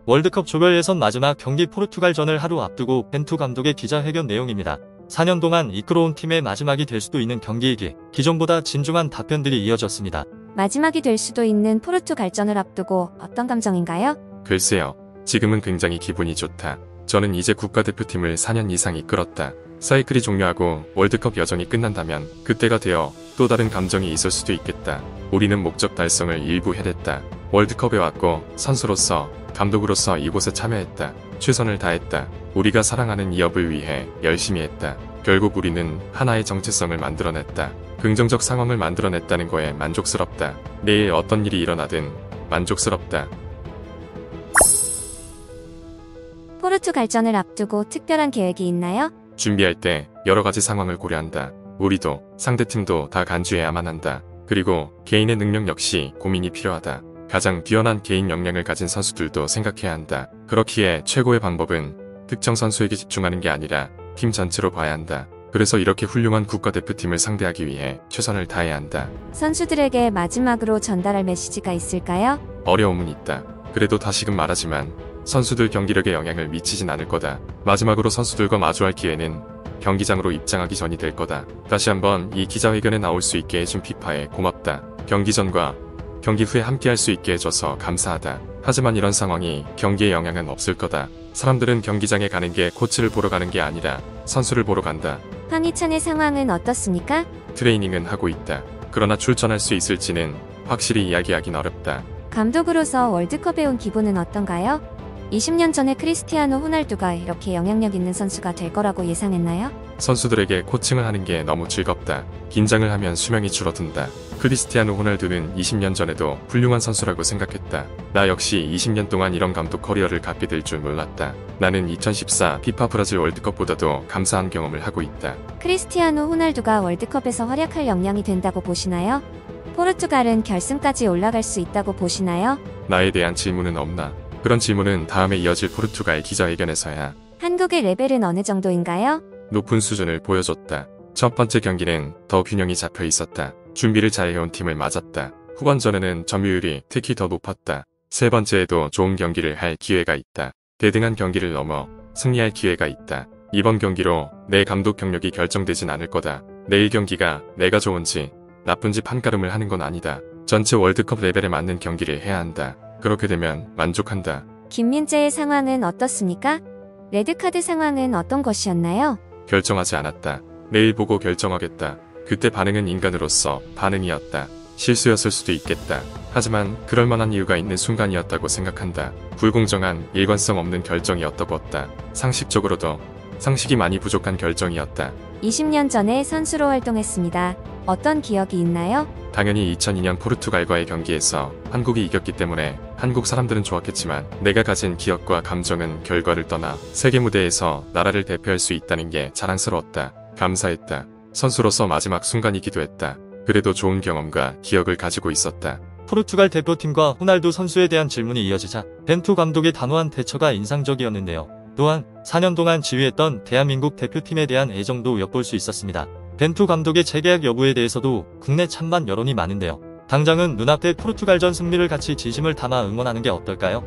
월드컵 조별 예선 마지막 경기 포르투갈전을 하루 앞두고 벤투 감독의 기자회견 내용입니다. 4년 동안 이끌어온 팀의 마지막이 될 수도 있는 경기이기에 기존보다 진중한 답변들이 이어졌습니다. 마지막이 될 수도 있는 포르투갈전을 앞두고 어떤 감정인가요? 글쎄요. 지금은 굉장히 기분이 좋다. 저는 이제 국가대표팀을 4년 이상 이끌었다. 사이클이 종료하고 월드컵 여정이 끝난다면 그때가 되어 또 다른 감정이 있을 수도 있겠다. 우리는 목적 달성을 일부 해냈다. 월드컵에 왔고 선수로서 감독으로서 이곳에 참여했다. 최선을 다했다. 우리가 사랑하는 이 업을 위해 열심히 했다. 결국 우리는 하나의 정체성을 만들어냈다. 긍정적 상황을 만들어냈다는 거에 만족스럽다. 내일 어떤 일이 일어나든 만족스럽다. 포르투갈전을 앞두고 특별한 계획이 있나요? 준비할 때 여러 가지 상황을 고려한다. 우리도 상대팀도 다 간주해야만 한다. 그리고 개인의 능력 역시 고민이 필요하다. 가장 뛰어난 개인 역량을 가진 선수들도 생각해야 한다. 그렇기에 최고의 방법은 특정 선수에게 집중하는 게 아니라 팀 전체로 봐야 한다. 그래서 이렇게 훌륭한 국가대표팀을 상대하기 위해 최선을 다해야 한다. 선수들에게 마지막으로 전달할 메시지가 있을까요? 어려움은 있다. 그래도 다시금 말하지만 선수들 경기력에 영향을 미치진 않을 거다. 마지막으로 선수들과 마주할 기회는 경기장으로 입장하기 전이 될 거다. 다시 한번 이 기자회견에 나올 수 있게 해준 피파에 고맙다. 경기 전과 경기 후에 함께할 수 있게 해줘서 감사하다. 하지만 이런 상황이 경기에 영향은 없을 거다. 사람들은 경기장에 가는 게 코치를 보러 가는 게 아니라 선수를 보러 간다. 황희찬의 상황은 어떻습니까? 트레이닝은 하고 있다. 그러나 출전할 수 있을지는 확실히 이야기하긴 어렵다. 감독으로서 월드컵에 온 기분은 어떤가요? 20년 전에 크리스티아노 호날두가 이렇게 영향력 있는 선수가 될 거라고 예상했나요? 선수들에게 코칭을 하는 게 너무 즐겁다. 긴장을 하면 수명이 줄어든다. 크리스티아노 호날두는 20년 전에도 훌륭한 선수라고 생각했다. 나 역시 20년 동안 이런 감독 커리어를 갖게 될 줄 몰랐다. 나는 2014 피파 브라질 월드컵보다도 감사한 경험을 하고 있다. 크리스티아노 호날두가 월드컵에서 활약할 역량이 된다고 보시나요? 포르투갈은 결승까지 올라갈 수 있다고 보시나요? 나에 대한 질문은 없나? 그런 질문은 다음에 이어질 포르투갈 기자회견에서야. 한국의 레벨은 어느 정도인가요? 높은 수준을 보여줬다. 첫 번째 경기는 더 균형이 잡혀 있었다. 준비를 잘해온 팀을 맞았다. 후반전에는 점유율이 특히 더 높았다. 세 번째에도 좋은 경기를 할 기회가 있다. 대등한 경기를 넘어 승리할 기회가 있다. 이번 경기로 내 감독 경력이 결정되진 않을 거다. 내일 경기가 내가 좋은지 나쁜지 판가름을 하는 건 아니다. 전체 월드컵 레벨에 맞는 경기를 해야 한다. 그렇게 되면 만족한다. 김민재의 상황은 어떻습니까? 레드카드 상황은 어떤 것이었나요? 결정하지 않았다. 내일 보고 결정하겠다. 그때 반응은 인간으로서 반응이었다. 실수였을 수도 있겠다. 하지만 그럴 만한 이유가 있는 순간이었다고 생각한다. 불공정한 일관성 없는 결정이었다고. 상식적으로도 상식이 많이 부족한 결정이었다. 20년 전에 선수로 활동했습니다. 어떤 기억이 있나요? 당연히 2002년 포르투갈과의 경기에서 한국이 이겼기 때문에 한국 사람들은 좋았겠지만 내가 가진 기억과 감정은 결과를 떠나 세계 무대에서 나라를 대표할 수 있다는 게 자랑스러웠다. 감사했다. 선수로서 마지막 순간이기도 했다. 그래도 좋은 경험과 기억을 가지고 있었다. 포르투갈 대표팀과 호날두 선수에 대한 질문이 이어지자 벤투 감독의 단호한 대처가 인상적이었는데요. 또한 4년 동안 지휘했던 대한민국 대표팀에 대한 애정도 엿볼 수 있었습니다. 벤투 감독의 재계약 여부에 대해서도 국내 찬반 여론이 많은데요. 당장은 눈앞의 포르투갈전 승리를 같이 진심을 담아 응원하는 게 어떨까요?